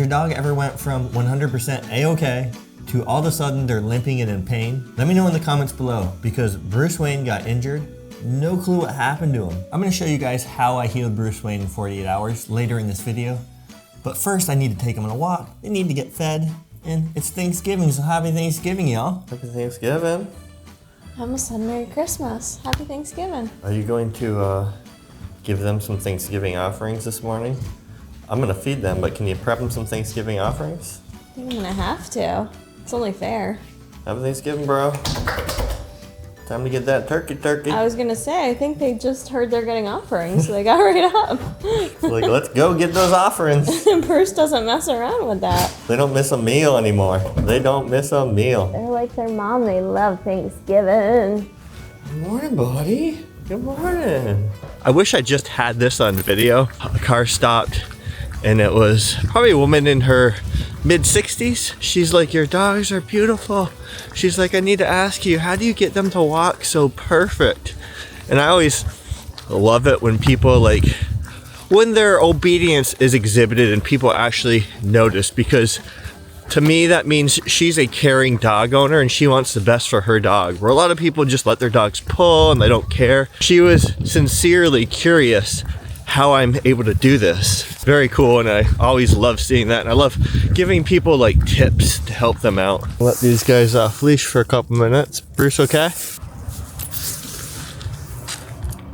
Has your dog ever went from 100% A-okay to all of a sudden they're limping and in pain? Let me know in the comments below, because Bruce Wayne got injured. No clue what happened to him. I'm gonna show you guys how I healed Bruce Wayne in 48 hours later in this video. But first I need to take him on a walk. They need to get fed. And it's Thanksgiving, so happy Thanksgiving, y'all. Happy Thanksgiving. I almost said Merry Christmas. Happy Thanksgiving. Are you going to give them some Thanksgiving offerings this morning? I'm gonna feed them, but can you prep them some Thanksgiving offerings? I think I'm gonna have to. It's only fair. Happy Thanksgiving, bro. Time to get that turkey. I was gonna say, I think they just heard they're getting offerings, so they got right up. Like, let's go get those offerings. Bruce doesn't mess around with that. They don't miss a meal anymore. They don't miss a meal. They're like their mom, they love Thanksgiving. Good morning, buddy. Good morning. I wish I just had this on video. The car stopped and it was probably a woman in her mid-60s. She's like, your dogs are beautiful. She's like, I need to ask you, how do you get them to walk so perfect? And I always love it when people when their obedience is exhibited and people actually notice, because to me that means she's a caring dog owner and she wants the best for her dog. Where a lot of people just let their dogs pull and they don't care. She was sincerely curious how I'm able to do this. Very cool, and I always love seeing that, and I love giving people tips to help them out. Let these guys off leash for a couple minutes. Bruce, okay?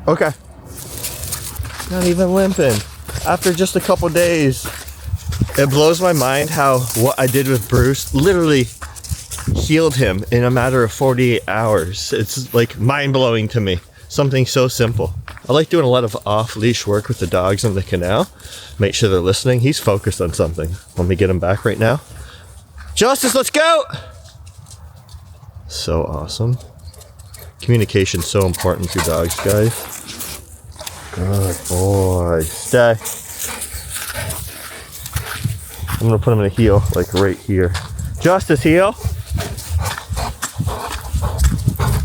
Okay. Not even limping. After just a couple days. It blows my mind how what I did with Bruce literally healed him in a matter of 48 hours. It's mind-blowing to me. Something so simple. I like doing a lot of off-leash work with the dogs in the canal. Make sure they're listening. He's focused on something. Let me get him back right now. Justice, let's go! So awesome. Communication's so important with your dogs, guys. Good boy. Stay. I'm gonna put him in a heel, right here. Justice, heel.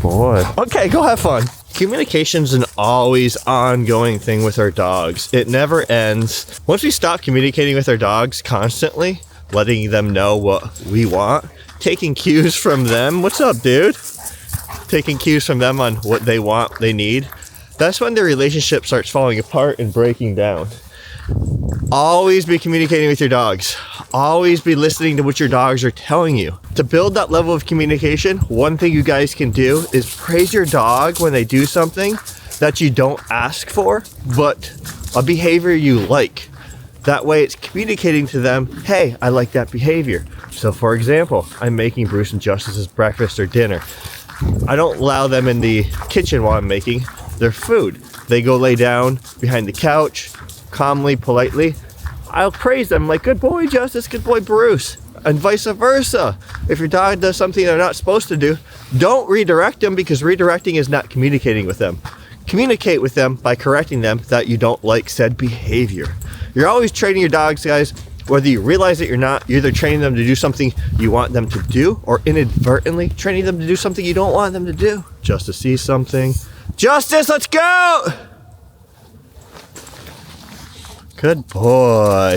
Boy. Okay, go have fun. Communication's an always ongoing thing with our dogs. It never ends. Once we stop communicating with our dogs constantly, letting them know what we want, taking cues from them. What's up, dude? Taking cues from them on what they want, they need. That's when the relationship starts falling apart and breaking down. Always be communicating with your dogs. Always be listening to what your dogs are telling you. To build that level of communication, one thing you guys can do is praise your dog when they do something that you don't ask for, but a behavior you like. That way it's communicating to them, hey, I like that behavior. So for example, I'm making Bruce and Justice's breakfast or dinner. I don't allow them in the kitchen while I'm making their food. They go lay down behind the couch, calmly, politely. I'll praise them like, good boy, Justice, good boy, Bruce, and vice versa. If your dog does something they're not supposed to do, don't redirect them, because redirecting is not communicating with them. Communicate with them by correcting them that you don't like said behavior. You're always training your dogs, guys, whether you realize it or not. You're either training them to do something you want them to do, or inadvertently training them to do something you don't want them to do. Justice sees something. Justice, let's go! Good boy.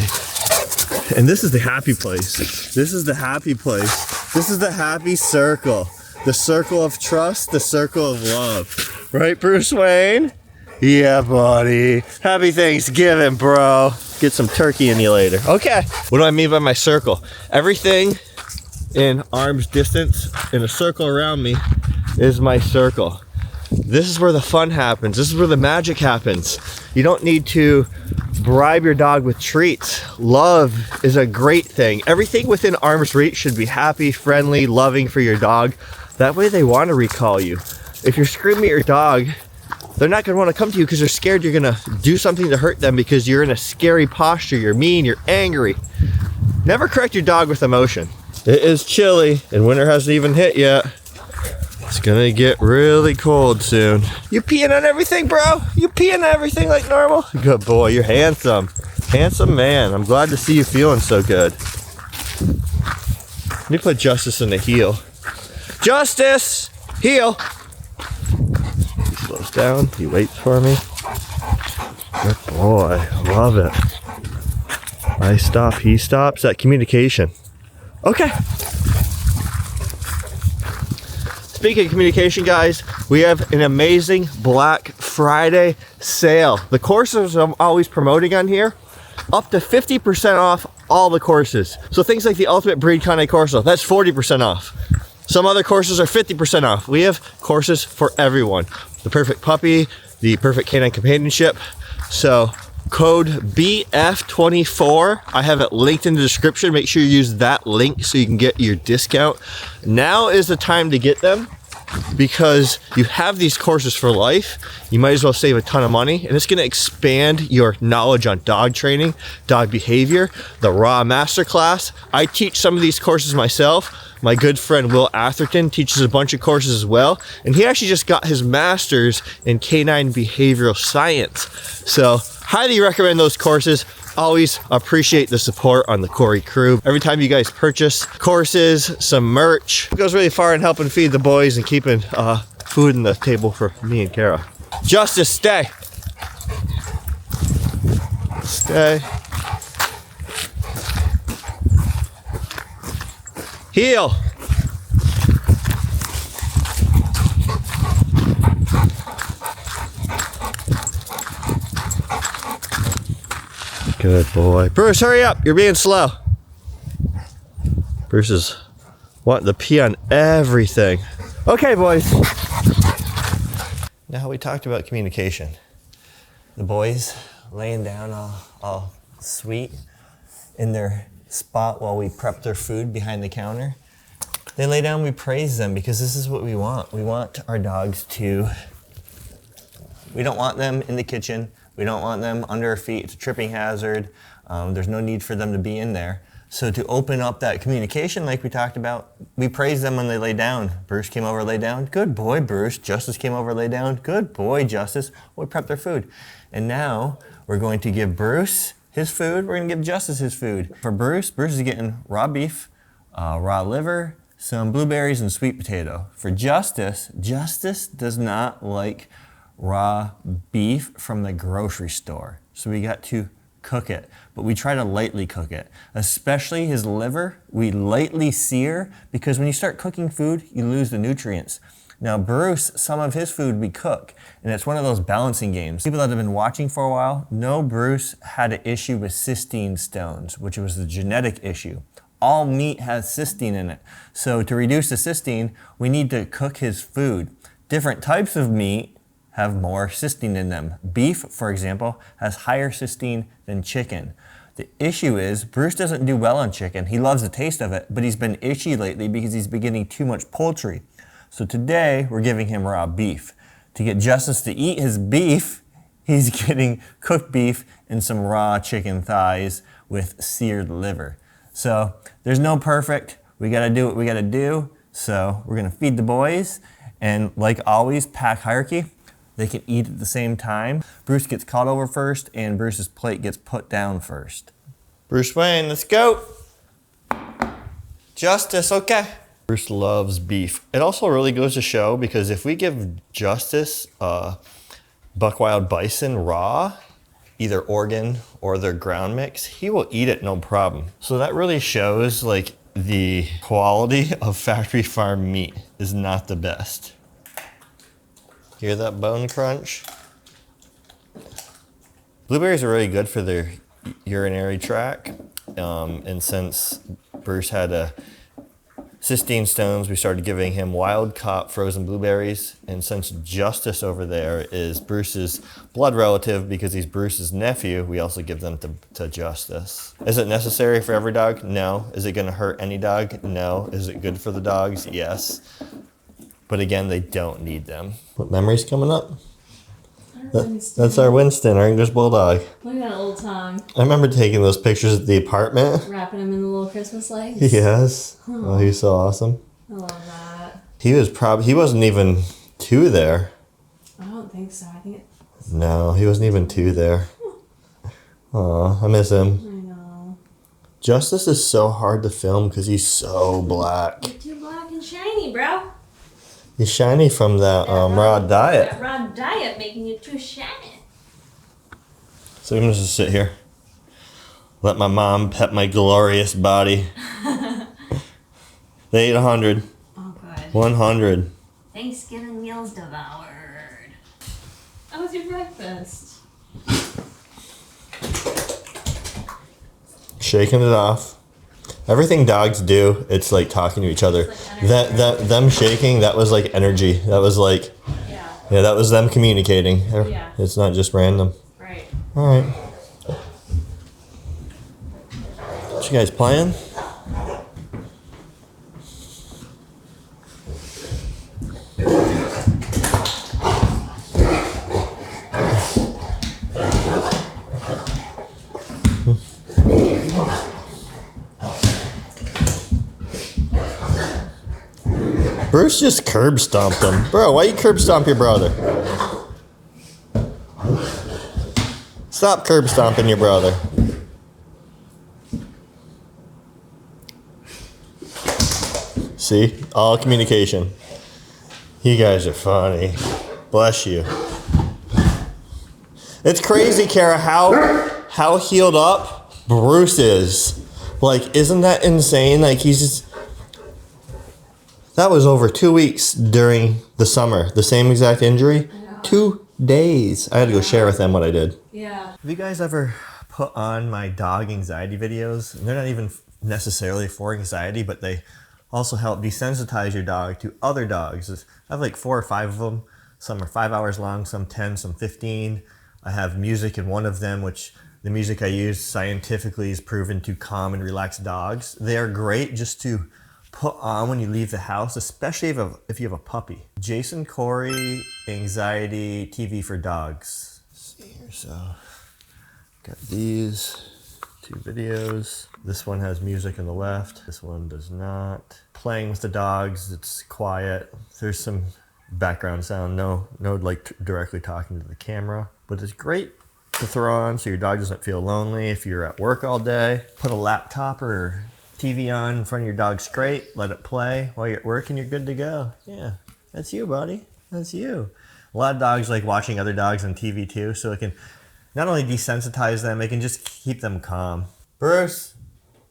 And this is the happy place. This is the happy place. This is the happy circle. The circle of trust, the circle of love. Right, Bruce Wayne? Yeah, buddy. Happy Thanksgiving, bro. Get some turkey in you later. Okay. What do I mean by my circle? Everything in arm's distance, in a circle around me, is my circle. This is where the fun happens. This is where the magic happens. You don't need to bribe your dog with treats. Love is a great thing. Everything within arm's reach should be happy, friendly, loving for your dog. That way they want to recall you. If you're screaming at your dog, they're not going to want to come to you because they're scared you're going to do something to hurt them, because you're in a scary posture. You're mean, you're angry. Never correct your dog with emotion. It is chilly and winter hasn't even hit yet. It's gonna get really cold soon. You peeing on everything, bro? You peeing on everything like normal? Good boy, you're handsome. Handsome man. I'm glad to see you feeling so good. Let me put Justice in the heel. Justice! Heel! He slows down, he waits for me. Good boy, love it. I stop, he stops. That communication. Okay. Speaking of communication, guys, we have an amazing Black Friday sale. The courses I'm always promoting on here, up to 50% off all the courses. So things like the Ultimate Breed Cane Corso, that's 40% off. Some other courses are 50% off. We have courses for everyone. The Perfect Puppy, the Perfect Canine Companionship. So code BF24, I have it linked in the description. Make sure you use that link so you can get your discount. Now is the time to get them, because you have these courses for life. You might as well save a ton of money, and it's going to expand your knowledge on dog training, dog behavior, the Raw Masterclass. I teach some of these courses myself. My good friend Will Atherton teaches a bunch of courses as well, and he actually just got his master's in canine behavioral science. So highly recommend those courses. Always appreciate the support on the Corey crew. Every time you guys purchase courses, some merch, it goes really far in helping feed the boys and keeping food on the table for me and Kara. Justice, stay. Stay. Heel. Good boy. Bruce, hurry up. You're being slow. Bruce is wanting to pee on everything. Okay, boys. Now we talked about communication. The boys laying down all sweet in their spot while we prep their food behind the counter. They lay down, we praise them, because this is what we want. We want our dogs to, we don't want them in the kitchen. We don't want them under our feet. It's a tripping hazard. There's no need for them to be in there. So to open up that communication like we talked about, we praise them when they lay down. Bruce came over, lay down. Good boy, Bruce. Justice came over, lay down. Good boy, Justice. We prep their food. And now we're going to give Bruce his food. We're going to give Justice his food. For Bruce, Bruce is getting raw beef, raw liver, some blueberries, and sweet potato. For Justice, Justice does not like raw beef from the grocery store. So we got to cook it, but we try to lightly cook it. Especially his liver, we lightly sear, because when you start cooking food, you lose the nutrients. Now Bruce, some of his food we cook, and it's one of those balancing games. People that have been watching for a while know Bruce had an issue with cysteine stones, which was the genetic issue. All meat has cysteine in it. So to reduce the cysteine, we need to cook his food. Different types of meat have more cysteine in them. Beef, for example, has higher cysteine than chicken. The issue is Bruce doesn't do well on chicken. He loves the taste of it, but he's been itchy lately because he's been getting too much poultry. So today we're giving him raw beef. To get Justice to eat his beef, he's getting cooked beef and some raw chicken thighs with seared liver. So there's no perfect. We gotta do what we gotta do. So we're gonna feed the boys, and like always, pack hierarchy. They can eat at the same time. Bruce gets caught over first, and Bruce's plate gets put down first. Bruce Wayne, let's go. Justice, okay. Bruce loves beef. It also really goes to show, because if we give Justice buck wild bison raw, either organ or their ground mix, he will eat it no problem. So that really shows like the quality of factory farm meat is not the best. Hear that bone crunch? Blueberries are really good for their urinary tract. And since Bruce had cysteine stones, we started giving him wild caught frozen blueberries. And since Justice over there is Bruce's blood relative, because he's Bruce's nephew, we also give them to Justice. Is it necessary for every dog? No. Is it gonna hurt any dog? No. Is it good for the dogs? Yes. But again, they don't need them. What memory's coming up? That's our Winston, our English Bulldog. Look at that little tongue. I remember taking those pictures at the apartment. Wrapping him in the little Christmas lights. Yes. Oh, he's so awesome. I love that. He wasn't even 2 there. I don't think so. I think it's... No, he wasn't even 2 there. Aw, I miss him. I know. Justice is so hard to film because he's so black. You're too black and shiny, bro. He's shiny from that raw diet. That raw diet making you too shiny. So I'm gonna just sit here. Let my mom pet my glorious body. They ate 100. Oh, good. 100. Thanksgiving meals devoured. How was your breakfast? Shaking it off. Everything dogs do, it's like talking to each other. Them shaking, that was like energy. That was like, yeah, that was them communicating. Yeah. It's not just random. Right. All right. What you guys playing? Bruce just curb stomped him. Bro, why you curb stomp your brother? Stop curb stomping your brother. See? All communication. You guys are funny. Bless you. It's crazy, Kara, how healed up Bruce is. Like, isn't that insane? Like, he's just... That was over 2 weeks during the summer. The same exact injury. 2 days. I had to go share with them what I did. Yeah. Have you guys ever put on my dog anxiety videos? And they're not even necessarily for anxiety, but they also help desensitize your dog to other dogs. I have like 4 or 5 of them. Some are 5 hours long, some 10, some 15. I have music in one of them, which the music I use scientifically is proven to calm and relax dogs. They are great just to put on when you leave the house, especially if you have a puppy. Jason Corey, Anxiety TV for Dogs. Let's see here, so got these 2 videos. This one has music on the left. This one does not. Playing with the dogs, it's quiet. There's some background sound, no like directly talking to the camera, but it's great to throw on so your dog doesn't feel lonely if you're at work all day. Put a laptop or TV on in front of your dog straight, let it play while you're at work and you're good to go. Yeah, that's you, buddy. That's you. A lot of dogs like watching other dogs on TV too, so it can not only desensitize them, it can just keep them calm. Bruce,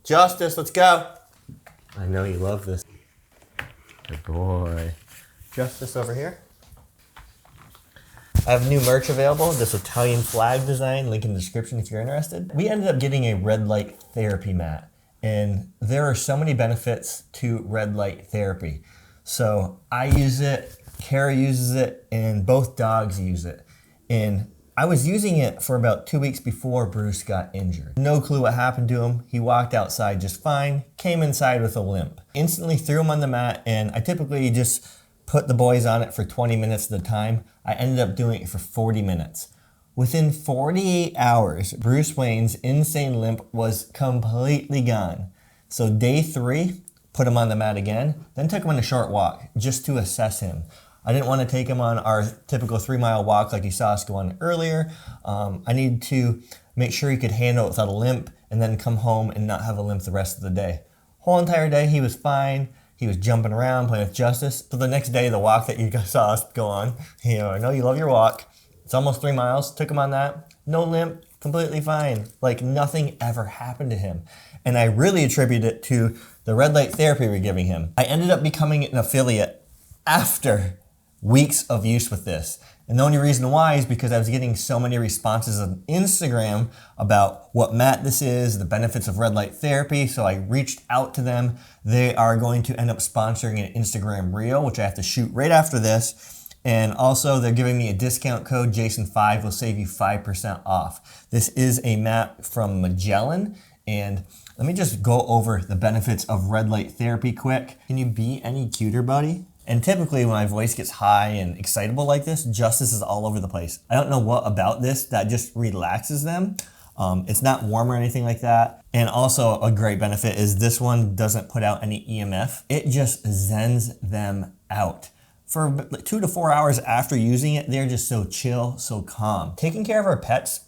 Justice, let's go. I know you love this. Good boy. Justice over here. I have new merch available, this Italian flag design, link in the description if you're interested. We ended up getting a red light therapy mat. And there are so many benefits to red light therapy. So I use it, Kara uses it, and both dogs use it. And I was using it for about 2 weeks before Bruce got injured. No clue what happened to him. He walked outside just fine, came inside with a limp. Instantly threw him on the mat, and I typically just put the boys on it for 20 minutes at a time. I ended up doing it for 40 minutes. Within 48 hours, Bruce Wayne's insane limp was completely gone. So day 3, put him on the mat again, then took him on a short walk just to assess him. I didn't want to take him on our typical 3-mile walk like you saw us go on earlier. I needed to make sure he could handle it without a limp and then come home and not have a limp the rest of the day. Whole entire day he was fine. He was jumping around, playing with Justice. So the next day, the walk that you guys saw us go on, I know you love your walk. It's almost 3 miles, took him on that. No limp, completely fine. Like nothing ever happened to him. And I really attribute it to the red light therapy we're giving him. I ended up becoming an affiliate after weeks of use with this. And the only reason why is because I was getting so many responses on Instagram about what mat this is, the benefits of red light therapy. So I reached out to them. They are going to end up sponsoring an Instagram reel, which I have to shoot right after this. And also they're giving me a discount code, Jason5 will save you 5% off. This is a mat from Magellan. And let me just go over the benefits of red light therapy quick. Can you be any cuter, buddy? And typically when my voice gets high and excitable like this, Justice is all over the place. I don't know what about this that just relaxes them. It's not warm or anything like that. And also a great benefit is this one doesn't put out any EMF. It just zens them out. For 2 to 4 hours after using it, they're just so chill, so calm. Taking care of our pets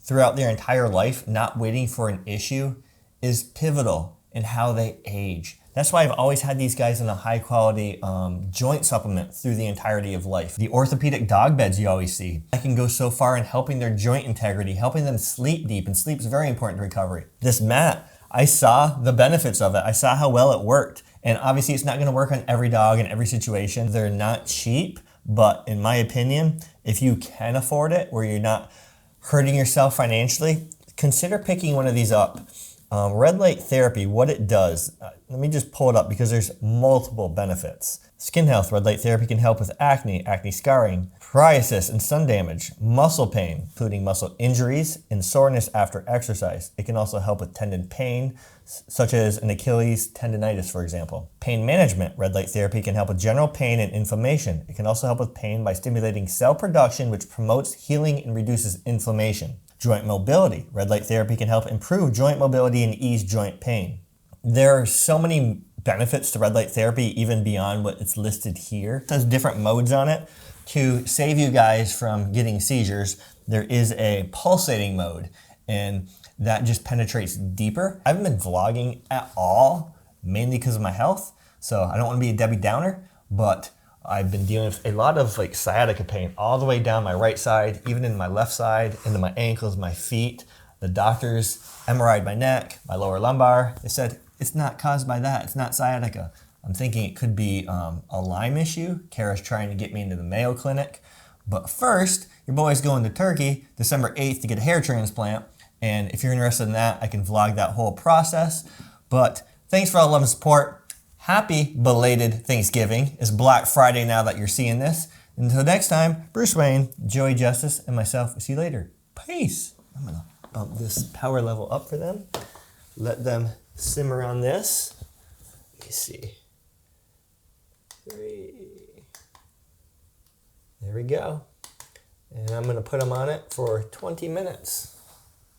throughout their entire life, not waiting for an issue, is pivotal and how they age. That's why I've always had these guys in a high quality joint supplement through the entirety of life. The orthopedic dog beds you always see, I can go so far in helping their joint integrity, helping them sleep deep, and sleep is very important to recovery. This mat, I saw the benefits of it. I saw how well it worked. And obviously it's not gonna work on every dog in every situation. They're not cheap, but in my opinion, if you can afford it, where you're not hurting yourself financially, consider picking one of these up. Red light therapy, what it does, let me just pull it up because there's multiple benefits. Skin health, red light therapy can help with acne, acne scarring, psoriasis and sun damage, muscle pain, including muscle injuries and soreness after exercise. It can also help with tendon pain, such as an Achilles tendonitis, for example. Pain management, red light therapy can help with general pain and inflammation. It can also help with pain by stimulating cell production, which promotes healing and reduces inflammation. Joint mobility, red light therapy can help improve joint mobility and ease joint pain. There are so many benefits to red light therapy, even beyond what it's listed here. It has different modes on it. To save you guys from getting seizures, there is a pulsating mode, and that just penetrates deeper. I haven't been vlogging at all, mainly because of my health, so I don't want to be a Debbie Downer, but I've been dealing with a lot of like sciatica pain all the way down my right side, even in my left side, into my ankles, my feet. The doctors MRI'd my neck, my lower lumbar. They said, it's not caused by that, it's not sciatica. I'm thinking it could be a Lyme issue. Kara's trying to get me into the Mayo Clinic. But first, your boy's going to Turkey, December 8th, to get a hair transplant. And if you're interested in that, I can vlog that whole process. But thanks for all the love and support. Happy belated Thanksgiving. It's Black Friday now that you're seeing this. Until next time, Bruce Wayne, Joey Justice, and myself will see you later. Peace. I'm gonna bump this power level up for them. Let them simmer on this. Let me see. 3. There we go. And I'm gonna put them on it for 20 minutes.